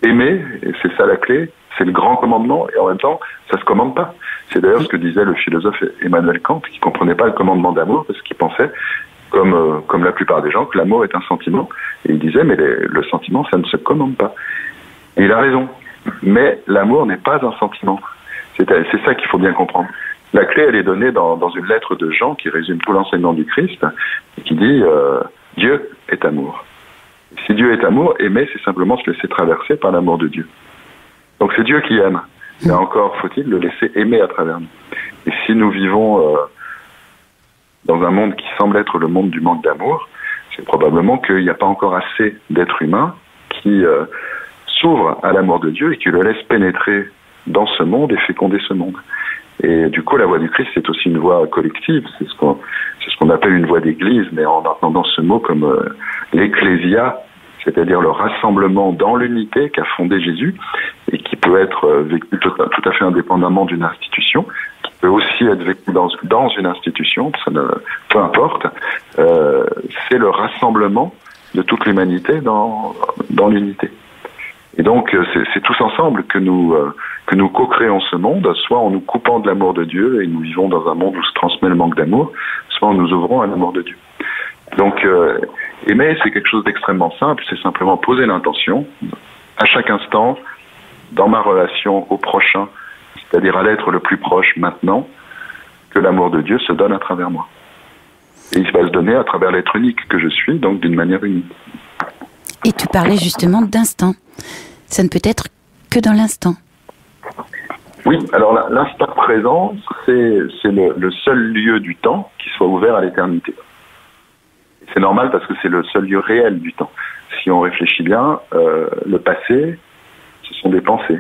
Aimer, et c'est ça la clé, c'est le grand commandement, et en même temps, ça se commande pas. C'est d'ailleurs ce que disait le philosophe Emmanuel Kant, qui comprenait pas le commandement d'amour, parce qu'il pensait, comme la plupart des gens, que l'amour est un sentiment. Et il disait, mais le sentiment, ça ne se commande pas. Et il a raison. Mais l'amour n'est pas un sentiment. C'est ça qu'il faut bien comprendre. La clé, elle est donnée dans une lettre de Jean qui résume tout l'enseignement du Christ, et qui dit Dieu est amour. Et si Dieu est amour, aimer, c'est simplement se laisser traverser par l'amour de Dieu. Donc c'est Dieu qui aime. Mais encore faut-il le laisser aimer à travers nous. Et si nous vivons dans un monde qui semble être le monde du manque d'amour, c'est probablement qu'il n'y a pas encore assez d'êtres humains qui s'ouvrent à l'amour de Dieu et qui le laissent pénétrer dans ce monde et féconder ce monde. Et du coup, la voix du Christ, c'est aussi une voix collective. C'est ce qu'on appelle une voix d'église, mais en entendant ce mot comme l'ecclésia, c'est-à-dire le rassemblement dans l'unité qu'a fondé Jésus et qui peut être vécu tout à fait indépendamment d'une institution, qui peut aussi être vécu dans une institution, peu importe. C'est le rassemblement de toute l'humanité dans l'unité. Et donc, c'est tous ensemble que nous co-créons ce monde, soit en nous coupant de l'amour de Dieu et nous vivons dans un monde où se transmet le manque d'amour, soit en nous ouvrant à l'amour de Dieu. Donc, aimer, c'est quelque chose d'extrêmement simple, c'est simplement poser l'intention, à chaque instant, dans ma relation au prochain, c'est-à-dire à l'être le plus proche maintenant, que l'amour de Dieu se donne à travers moi. Et il va se donner à travers l'être unique que je suis, donc d'une manière unique. Et tu parlais justement d'instant. Ça ne peut être que dans l'instant. Oui, alors l'instant présent, c'est le seul lieu du temps qui soit ouvert à l'éternité. C'est normal parce que c'est le seul lieu réel du temps. Si on réfléchit bien, le passé, ce sont des pensées.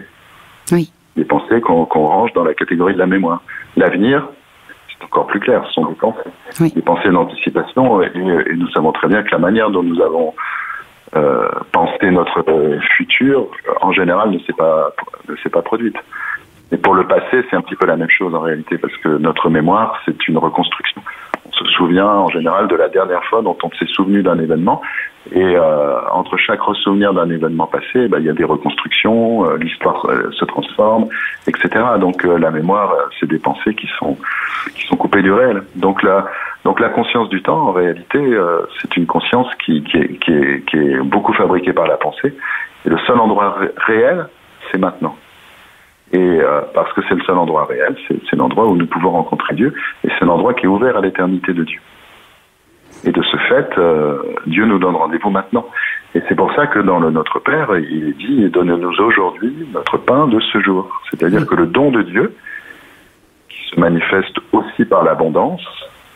Oui. Des pensées qu'on range dans la catégorie de la mémoire. L'avenir, c'est encore plus clair, ce sont des pensées. Oui. Des pensées d'anticipation, et nous savons très bien que la manière dont nous avons pensé notre futur, en général, ne s'est pas produite. Et pour le passé, c'est un petit peu la même chose en réalité, parce que notre mémoire, c'est une reconstruction. On se souvient en général de la dernière fois dont on s'est souvenu d'un événement. Et entre chaque ressouvenir d'un événement passé, il y a des reconstructions, l'histoire se transforme, etc. Donc la mémoire, c'est des pensées qui sont coupées du réel. Donc la conscience du temps, en réalité, c'est une conscience qui est beaucoup fabriquée par la pensée. Et le seul endroit réel, c'est maintenant. Et parce que c'est le seul endroit réel, c'est l'endroit où nous pouvons rencontrer Dieu, et c'est l'endroit qui est ouvert à l'éternité de Dieu. Et de ce fait, Dieu nous donne rendez-vous maintenant. Et c'est pour ça que dans le Notre Père, il est dit « Donne-nous aujourd'hui notre pain de ce jour ». C'est-à-dire que le don de Dieu, qui se manifeste aussi par l'abondance,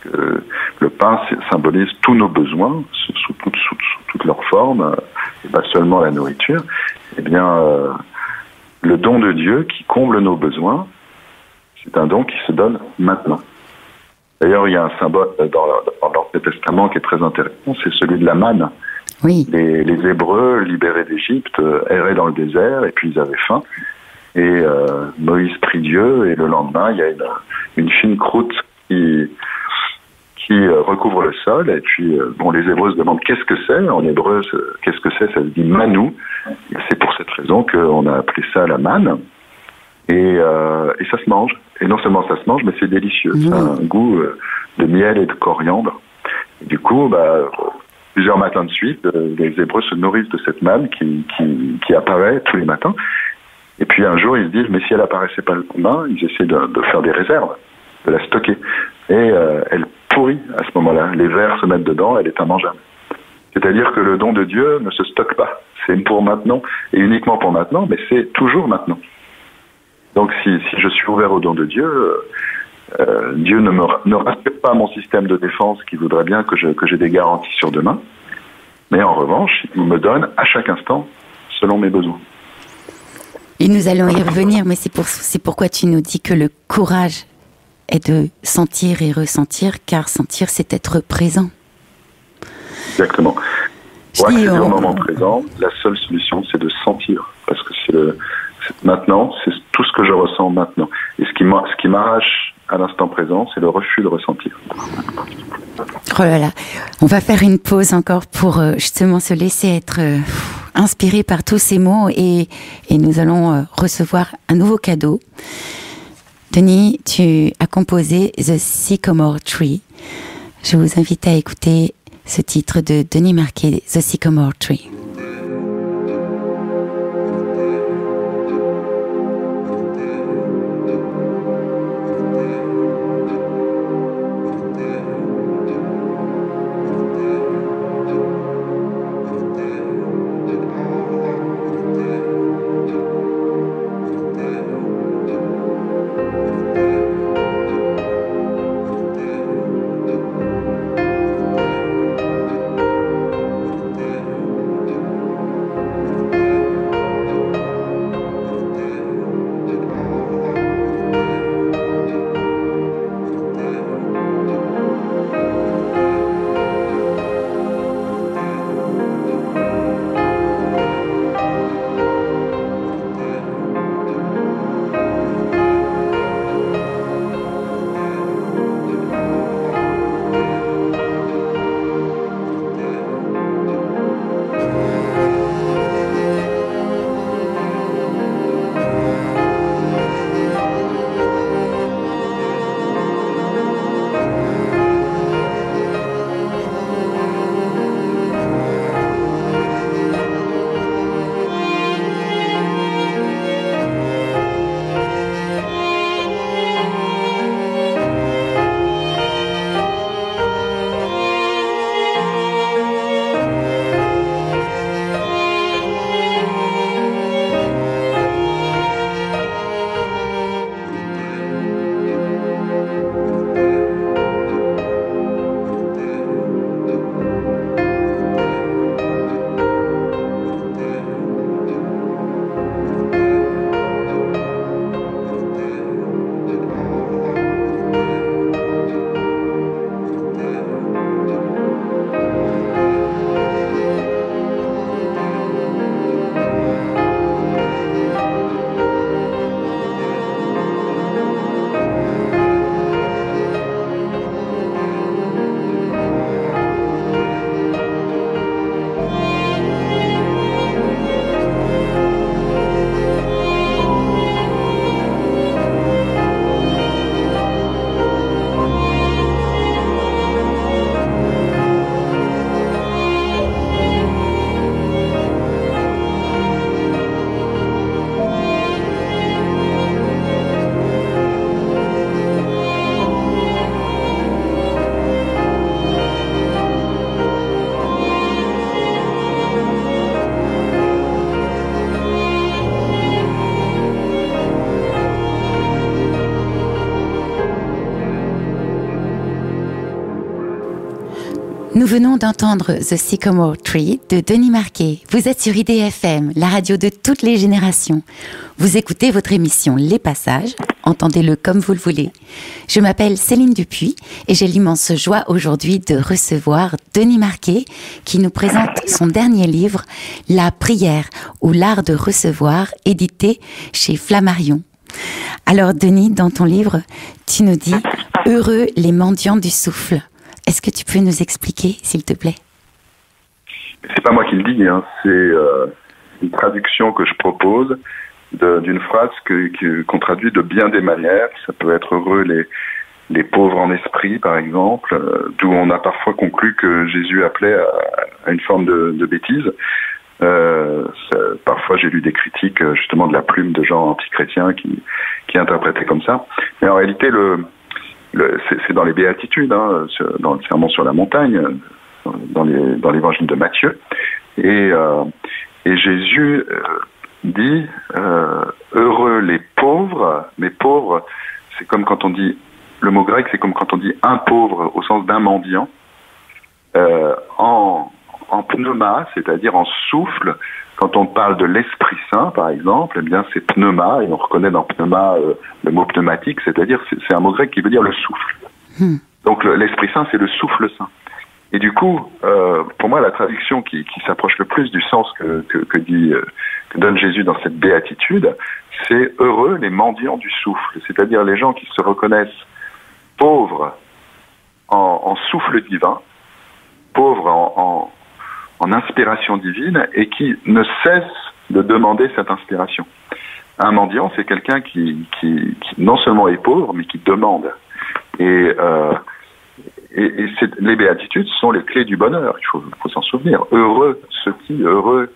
que le pain symbolise tous nos besoins, sous toutes leurs formes, et pas seulement la nourriture, eh bien, le don de Dieu qui comble nos besoins, c'est un don qui se donne maintenant. D'ailleurs, il y a un symbole dans l'Ancien Testament qui est très intéressant, c'est celui de la manne. Oui. Les Hébreux, libérés d'Égypte, erraient dans le désert et puis ils avaient faim. Et Moïse prie Dieu et le lendemain, il y a une fine croûte qui recouvre le sol. Et puis, les Hébreux se demandent qu'est-ce que c'est. En hébreu, qu'est-ce que c'est? Ça se dit manou. Et c'est pour cette raison qu'on a appelé ça la manne. Et ça se mange. Et non seulement ça se mange, mais c'est délicieux. Ça a un goût de miel et de coriandre. Et du coup, plusieurs matins de suite, les Hébreux se nourrissent de cette manne qui apparaît tous les matins. Et puis un jour, ils se disent, mais si elle apparaissait pas le lendemain, ils essaient de faire des réserves, de la stocker. Et elle pourrit à ce moment-là. Les vers se mettent dedans, elle est immangeable. C'est-à-dire que le don de Dieu ne se stocke pas. C'est pour maintenant, et uniquement pour maintenant, mais c'est toujours maintenant. Donc si je suis ouvert au don de Dieu, Dieu ne respecte pas mon système de défense qui voudrait bien que j'ai des garanties sur demain, mais en revanche, il me donne à chaque instant selon mes besoins. Et nous allons y revenir, mais c'est pourquoi tu nous dis que le courage est de sentir et ressentir, car sentir, c'est être présent. Exactement. Pour accéder au moment présent, la seule solution, c'est de sentir, parce que c'est maintenant, c'est tout ce que je ressens maintenant. Et ce qui m'arrache à l'instant présent, c'est le refus de ressentir. Oh là là, on va faire une pause encore pour justement se laisser être inspiré par tous ces mots et nous allons recevoir un nouveau cadeau. Denis, tu as composé The Sycamore Tree. Je vous invite à écouter ce titre de Denis Marquet, The Sycamore Tree. Nous venons d'entendre The Sycamore Tree de Denis Marquet. Vous êtes sur IDFM, la radio de toutes les générations. Vous écoutez votre émission Les Passages, entendez-le comme vous le voulez. Je m'appelle Céline Dupuis et j'ai l'immense joie aujourd'hui de recevoir Denis Marquet qui nous présente son dernier livre, La prière ou l'art de recevoir, édité chez Flammarion. Alors Denis, dans ton livre, tu nous dis « Heureux les mendiants du souffle ». Est-ce que tu peux nous expliquer, s'il te plaît? C'est pas moi qui le dis, hein. C'est une traduction que je propose d'une phrase qu'on traduit de bien des manières. Ça peut être heureux les pauvres en esprit, par exemple, d'où on a parfois conclu que Jésus appelait à une forme de bêtise. Parfois j'ai lu des critiques justement de la plume de gens anti-chrétiens qui interprétaient comme ça. Mais en réalité, c'est dans les béatitudes, hein, dans le sermon sur la montagne, dans l'évangile de Matthieu. Et Jésus dit heureux les pauvres, mais pauvres, c'est comme quand on dit, le mot grec, c'est comme quand on dit un pauvre au sens d'un mendiant, en pneuma, c'est-à-dire en souffle. Quand on parle de l'Esprit Saint, par exemple, eh bien c'est pneuma, et on reconnaît dans pneuma le mot pneumatique, c'est-à-dire c'est un mot grec qui veut dire le souffle. Donc l'Esprit Saint, c'est le souffle saint. Et du coup, pour moi, la traduction qui s'approche le plus du sens que donne Jésus dans cette béatitude, c'est heureux les mendiants du souffle, c'est-à-dire les gens qui se reconnaissent pauvres en souffle divin, pauvres en inspiration divine, et qui ne cessent de demander cette inspiration. Un mendiant, c'est quelqu'un qui non seulement est pauvre, mais qui demande. Et les béatitudes sont les clés du bonheur, il faut s'en souvenir. Heureux heureux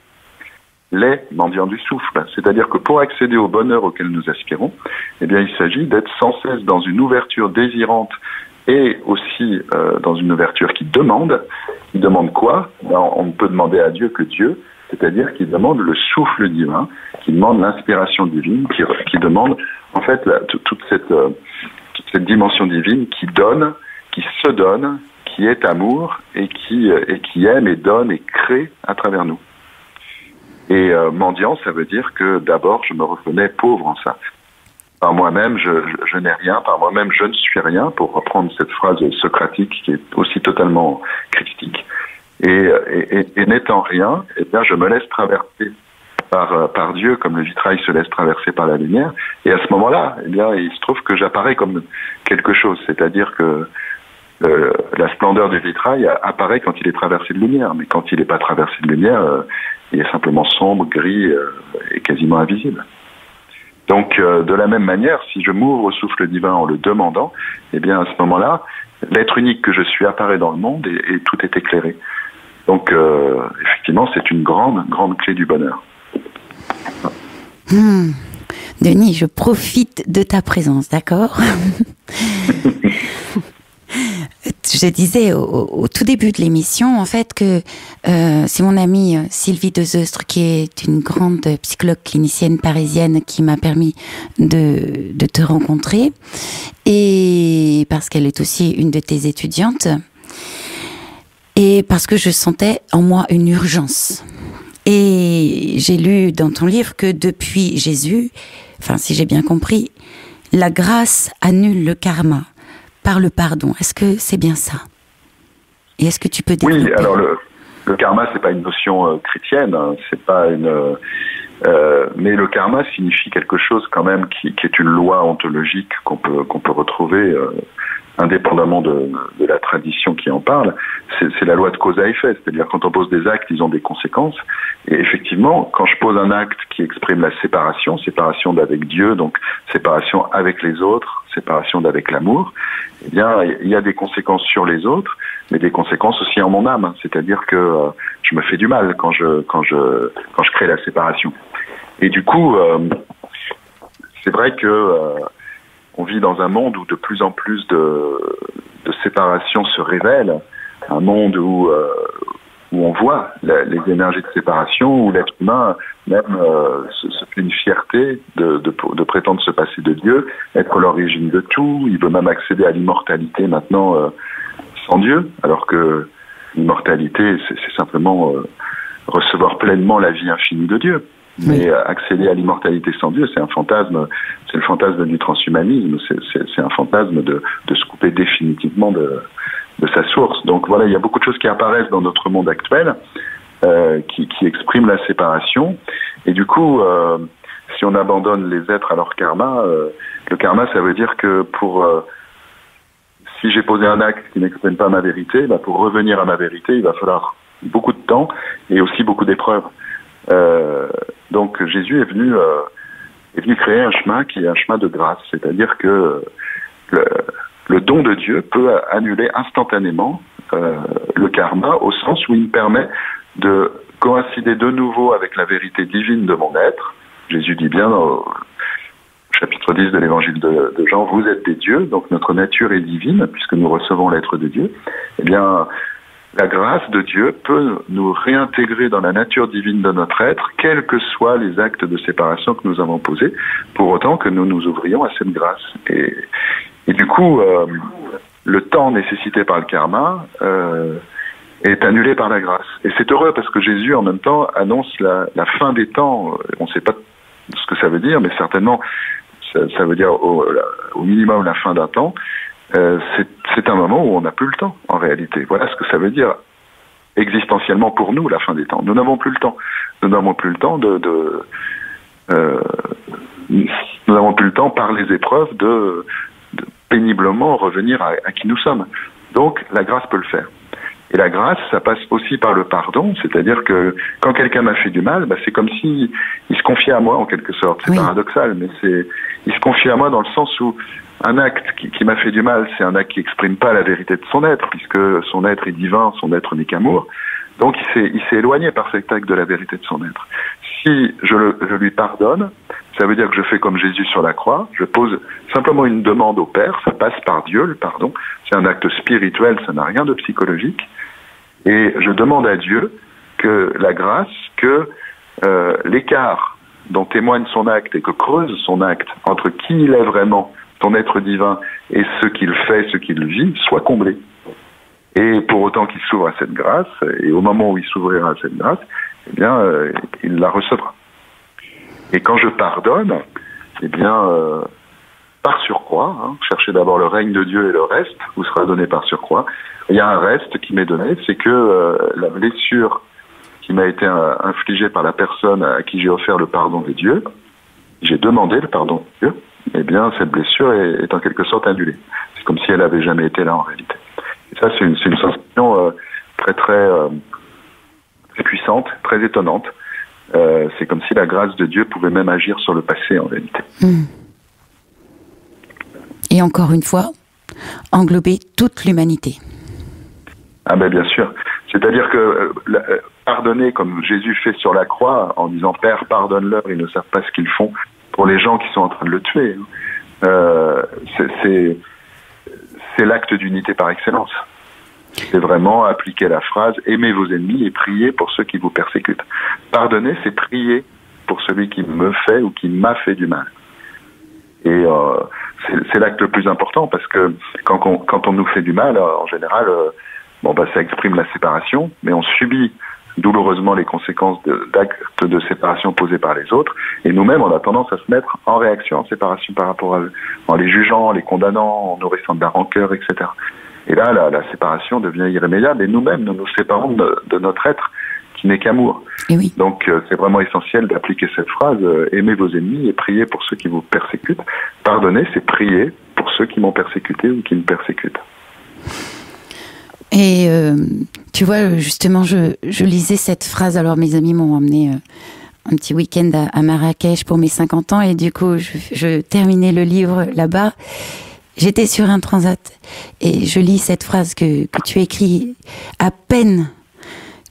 les mendiants du souffle. C'est-à-dire que pour accéder au bonheur auquel nous aspirons, eh bien, il s'agit d'être sans cesse dans une ouverture désirante et aussi dans une ouverture qui demande. Il demande quoi? On ne peut demander à Dieu que Dieu, c'est-à-dire qu'il demande le souffle divin, qui demande l'inspiration divine, qui demande en fait toute cette dimension divine qui donne, qui se donne, qui est amour et qui aime et donne et crée à travers nous. Et mendiant, ça veut dire que d'abord je me reconnais pauvre en ça. Par moi-même, je n'ai rien, par moi-même, je ne suis rien, pour reprendre cette phrase socratique qui est aussi totalement critique. Et n'étant rien, eh bien, je me laisse traverser par Dieu, comme le vitrail se laisse traverser par la lumière. Et à ce moment-là, eh bien, il se trouve que j'apparais comme quelque chose, c'est-à-dire que la splendeur du vitrail apparaît quand il est traversé de lumière, mais quand il n'est pas traversé de lumière, il est simplement sombre, gris et quasiment invisible. Donc, de la même manière, si je m'ouvre au souffle divin en le demandant, eh bien, à ce moment-là, l'être unique que je suis apparaît dans le monde et tout est éclairé. Donc, effectivement, c'est une grande, grande clé du bonheur. Denis, je profite de ta présence, d'accord? Je disais au tout début de l'émission, en fait, que c'est mon amie Sylvie Dezeustre, qui est une grande psychologue clinicienne parisienne, qui m'a permis de te rencontrer, et parce qu'elle est aussi une de tes étudiantes, et parce que je sentais en moi une urgence. Et j'ai lu dans ton livre que depuis Jésus, enfin si j'ai bien compris, la grâce annule le karma par le pardon. Est-ce que c'est bien ça? Et est-ce que tu peux développer? Oui, alors le karma, c'est pas une notion chrétienne, hein, c'est pas une. Mais le karma signifie quelque chose quand même qui est une loi ontologique qu'on peut retrouver indépendamment de la tradition qui en parle. C'est la loi de cause à effet, c'est-à-dire quand on pose des actes, ils ont des conséquences. Et effectivement, quand je pose un acte qui exprime la séparation d'avec Dieu, donc séparation avec les autres, séparation d'avec l'amour, eh bien, il y a des conséquences sur les autres, mais des conséquences aussi en mon âme. C'est-à-dire que je me fais du mal quand je crée la séparation. Et du coup, c'est vrai que on vit dans un monde où de plus en plus de séparation se révèlent, un monde où on voit les énergies de séparation, où l'être humain même se fait une fierté de prétendre se passer de Dieu, être l'origine de tout. Il veut même accéder à l'immortalité maintenant sans Dieu, alors que L'immortalité, c'est simplement recevoir pleinement la vie infinie de Dieu. Mais accéder à l'immortalité sans Dieu, c'est un fantasme, c'est le fantasme du transhumanisme, c'est un fantasme de se couper définitivement de sa source. Donc voilà, il y a beaucoup de choses qui apparaissent dans notre monde actuel qui expriment la séparation. Et du coup, si on abandonne les êtres à leur karma, le karma, ça veut dire que si j'ai posé un acte qui n'exprime pas ma vérité, pour revenir à ma vérité, il va falloir beaucoup de temps et aussi beaucoup d'épreuves. Donc Jésus est venu créer un chemin qui est un chemin de grâce, c'est-à-dire que le don de Dieu peut annuler instantanément le karma, au sens où il me permet de coïncider de nouveau avec la vérité divine de mon être. Jésus dit bien dans chapitre 10 de l'évangile de Jean, vous êtes des dieux, donc notre nature est divine, puisque nous recevons l'être de Dieu. Eh bien, la grâce de Dieu peut nous réintégrer dans la nature divine de notre être, quels que soient les actes de séparation que nous avons posés, pour autant que nous nous ouvrions à cette grâce. Et du coup, le temps nécessité par le karma est annulé par la grâce. Et c'est heureux parce que Jésus, en même temps, annonce la fin des temps. On ne sait pas ce que ça veut dire, mais certainement, ça veut dire au minimum la fin d'un temps. C'est un moment où on n'a plus le temps, en réalité. Voilà ce que ça veut dire existentiellement pour nous, la fin des temps. Nous n'avons plus le temps. Nous n'avons plus le temps nous n'avons plus le temps par les épreuves de péniblement revenir à qui nous sommes. Donc, la grâce peut le faire. Et la grâce, ça passe aussi par le pardon, c'est-à-dire que quand quelqu'un m'a fait du mal, c'est comme si il se confiait à moi en quelque sorte. C'est paradoxal, mais il se confie à moi dans le sens où un acte qui m'a fait du mal, c'est un acte qui exprime pas la vérité de son être, puisque son être est divin, son être n'est qu'amour. Donc il s'est éloigné par cet acte de la vérité de son être. Si je lui pardonne, ça veut dire que je fais comme Jésus sur la croix, je pose simplement une demande au Père, ça passe par Dieu, le pardon, c'est un acte spirituel, ça n'a rien de psychologique, et je demande à Dieu que la grâce, que l'écart dont témoigne son acte et que creuse son acte entre qui il est vraiment, son être divin, et ce qu'il fait, ce qu'il vit, soit comblé. Et pour autant qu'il s'ouvre à cette grâce, et au moment où il s'ouvrira à cette grâce, eh bien, il la recevra. Et quand je pardonne, eh bien, par surcroît, cherchez d'abord le règne de Dieu et le reste vous sera donné par surcroît. Il y a un reste qui m'est donné, c'est que la blessure qui m'a été infligée par la personne à qui j'ai offert le pardon de Dieu, j'ai demandé le pardon de Dieu, eh bien, cette blessure est en quelque sorte annulée. C'est comme si elle n'avait jamais été là en réalité. Et ça, c'est une sensation très puissante, très étonnante. C'est comme si la grâce de Dieu pouvait même agir sur le passé en réalité. Et encore une fois, englober toute l'humanité. Ah ben bien sûr. C'est-à-dire que pardonner comme Jésus fait sur la croix en disant « Père, pardonne-leur, ils ne savent pas ce qu'ils font » pour les gens qui sont en train de le tuer. C'est l'acte d'unité par excellence. C'est vraiment appliquer la phrase « Aimez vos ennemis et priez pour ceux qui vous persécutent ». Pardonner, c'est prier pour celui qui me fait ou qui m'a fait du mal. Et c'est l'acte le plus important parce que quand on nous fait du mal, en général, ça exprime la séparation, mais on subit douloureusement les conséquences d'actes de séparation posés par les autres. Et nous-mêmes, on a tendance à se mettre en réaction, en séparation par rapport à eux, en les jugeant, en les condamnant, en nourrissant de la rancœur, etc. Et là, la séparation devient irrémédiable et nous-mêmes, nous nous séparons de notre être qui n'est qu'amour. Et oui. Donc, c'est vraiment essentiel d'appliquer cette phrase « Aimez vos ennemis et priez pour ceux qui vous persécutent ». Pardonner, c'est prier pour ceux qui m'ont persécuté ou qui me persécutent. Et tu vois, justement, je lisais cette phrase. Alors, mes amis m'ont emmené un petit week-end à Marrakech pour mes 50 ans. Et du coup, je terminais le livre là-bas. J'étais sur un transat et je lis cette phrase que tu écris à peine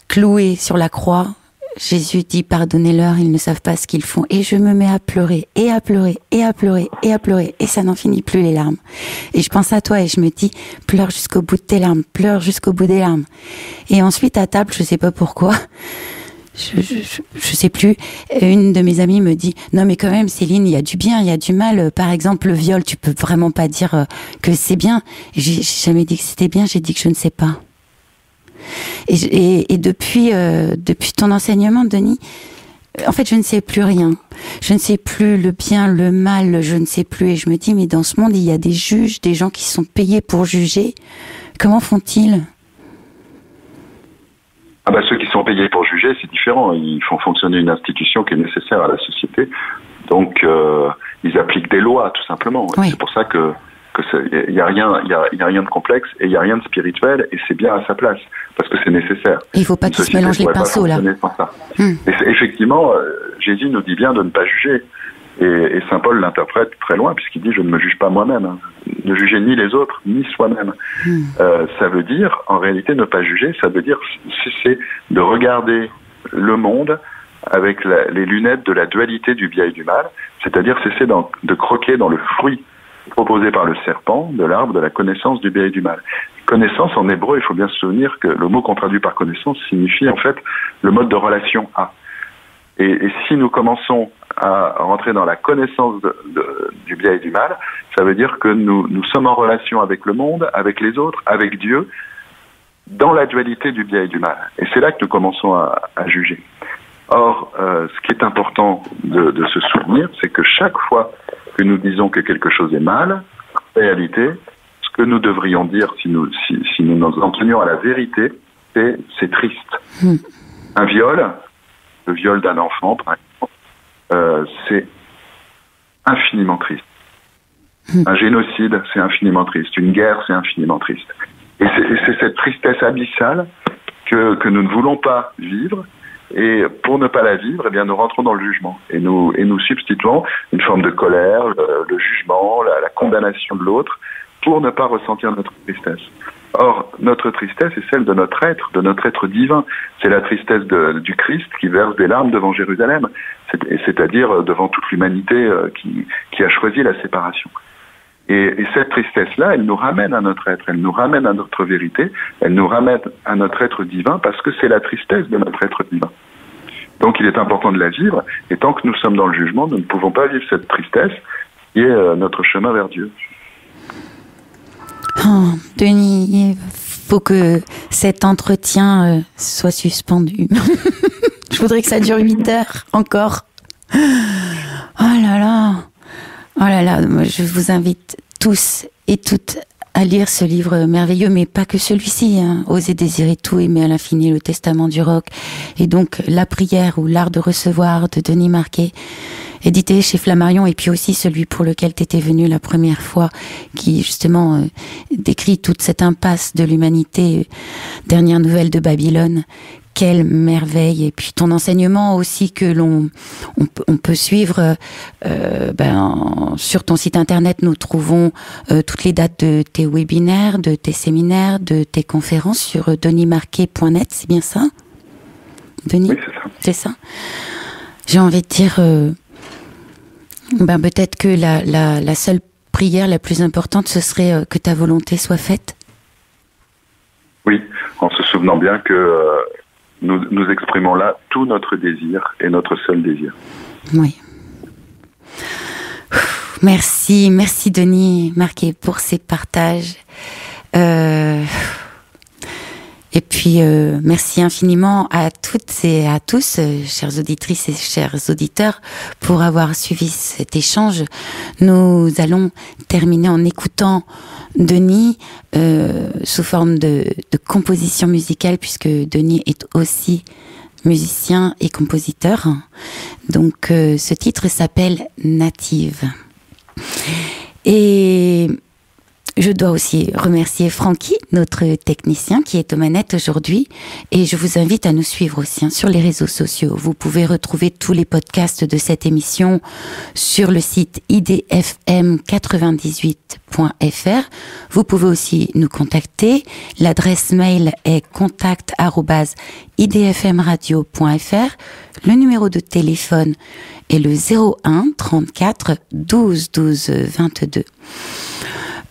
clouée sur la croix. Jésus dit « Pardonnez-leur, ils ne savent pas ce qu'ils font ». Et je me mets à pleurer, et à pleurer, et à pleurer, et à pleurer. Et ça n'en finit plus les larmes. Et je pense à toi et je me dis « Pleure jusqu'au bout de tes larmes, pleure jusqu'au bout des larmes ». Et ensuite, à table, je sais pas pourquoi, je sais plus, une de mes amies me dit « Non mais quand même Céline, il y a du bien, il y a du mal. Par exemple, le viol, tu peux vraiment pas dire que c'est bien. » J'ai jamais dit que c'était bien, j'ai dit que je ne sais pas. Et depuis ton enseignement, Denis, en fait, je ne sais plus rien. Je ne sais plus le bien, le mal, je ne sais plus. Et je me dis, mais dans ce monde, il y a des juges, des gens qui sont payés pour juger. Comment font-ils ? Ceux qui sont payés pour juger, c'est différent. Ils font fonctionner une institution qui est nécessaire à la société. Donc, ils appliquent des lois, tout simplement. Oui. C'est pour ça que il y a rien de complexe et il y a rien de spirituel, et c'est bien à sa place parce que c'est nécessaire. Il ne faut pas qu'ils se mélangent les pinceaux là. Et effectivement, Jésus nous dit bien de ne pas juger, et saint Paul l'interprète très loin puisqu'il dit je ne me juge pas moi-même. Ne jugez ni les autres ni soi-même. Ça veut dire en réalité ne pas juger. Ça veut dire cesser de regarder le monde avec les lunettes de la dualité du bien et du mal, c'est-à-dire cesser de croquer dans le fruit proposé par le serpent de l'arbre de la connaissance du bien et du mal. Connaissance en hébreu, il faut bien se souvenir que le mot qu'on traduit par connaissance signifie en fait le mode de relation à. Et si nous commençons à rentrer dans la connaissance du bien et du mal, ça veut dire que nous sommes en relation avec le monde, avec les autres, avec Dieu, dans la dualité du bien et du mal. Et c'est là que nous commençons à juger. Or, ce qui est important de se souvenir, c'est que chaque fois que nous disons que quelque chose est mal, en réalité, ce que nous devrions dire si nous nous en tenions à la vérité, c'est triste. Un viol, le viol d'un enfant, par exemple, c'est infiniment triste. Un génocide, c'est infiniment triste. Une guerre, c'est infiniment triste. Et c'est cette tristesse abyssale que nous ne voulons pas vivre. Et pour ne pas la vivre, eh bien, nous rentrons dans le jugement. Et nous substituons une forme de colère, le jugement, la condamnation de l'autre, pour ne pas ressentir notre tristesse. Or, notre tristesse est celle de notre être divin. C'est la tristesse du Christ qui verse des larmes devant Jérusalem, c'est-à-dire devant toute l'humanité qui a choisi la séparation. Et cette tristesse-là, elle nous ramène à notre être, elle nous ramène à notre vérité, elle nous ramène à notre être divin parce que c'est la tristesse de notre être divin. Donc il est important de la vivre, et tant que nous sommes dans le jugement, nous ne pouvons pas vivre cette tristesse qui est notre chemin vers Dieu. Oh, Denis, il faut que cet entretien soit suspendu. Je voudrais que ça dure 8 heures encore. Oh là là. Oh là là, moi je vous invite tous et toutes à lire ce livre merveilleux, mais pas que celui-ci, hein. Oser désirer tout, aimer à l'infini, le testament du roc, et donc La prière ou l'art de recevoir de Denis Marquet, édité chez Flammarion, et puis aussi celui pour lequel tu étais venu la première fois, qui justement décrit toute cette impasse de l'humanité, dernière nouvelle de Babylone. Quelle merveille! Et puis ton enseignement aussi que on peut suivre sur ton site internet. Nous trouvons toutes les dates de tes webinaires, de tes séminaires, de tes conférences sur denismarquet.net. C'est bien ça, Denis? Oui, c'est ça. C'est ça. J'ai envie de dire, peut-être que la seule prière la plus importante, ce serait que ta volonté soit faite. Oui, en se souvenant bien que nous exprimons là tout notre désir et notre seul désir. Oui. Merci Denis Marquet pour ces partages. Et puis merci infiniment à toutes et à tous, chères auditrices et chers auditeurs, pour avoir suivi cet échange. Nous allons terminer en écoutant Denis sous forme de composition musicale, puisque Denis est aussi musicien et compositeur. Donc ce titre s'appelle Native. Et je dois aussi remercier Francky, notre technicien qui est aux manettes aujourd'hui, et je vous invite à nous suivre aussi sur les réseaux sociaux. Vous pouvez retrouver tous les podcasts de cette émission sur le site idfm98.fr. Vous pouvez aussi nous contacter. L'adresse mail est contact@idfmradio.fr. Le numéro de téléphone est le 01 34 12 12 22.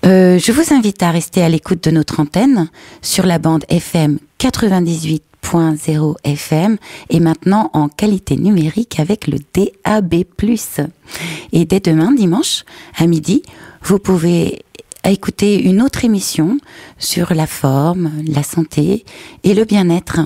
Je vous invite à rester à l'écoute de notre antenne sur la bande FM 98.0 FM et maintenant en qualité numérique avec le DAB+. Et dès demain, dimanche, à midi, vous pouvez à écouter une autre émission sur la forme, la santé et le bien-être.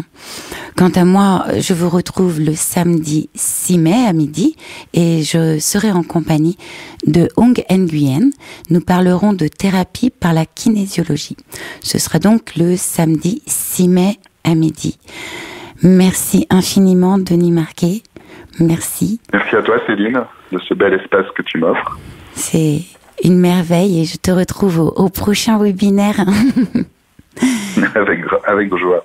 Quant à moi, je vous retrouve le samedi 6 mai à midi et je serai en compagnie de Ong Nguyen. Nous parlerons de thérapie par la kinésiologie. Ce sera donc le samedi 6 mai à midi. Merci infiniment, Denis Marquet. Merci. Merci à toi, Céline, de ce bel espace que tu m'offres. C'est une merveille et je te retrouve au prochain webinaire. Avec joie.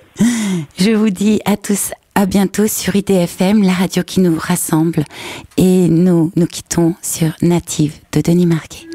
Je vous dis à tous à bientôt sur IDFM, la radio qui nous rassemble. Et nous quittons sur Native de Denis Marquet.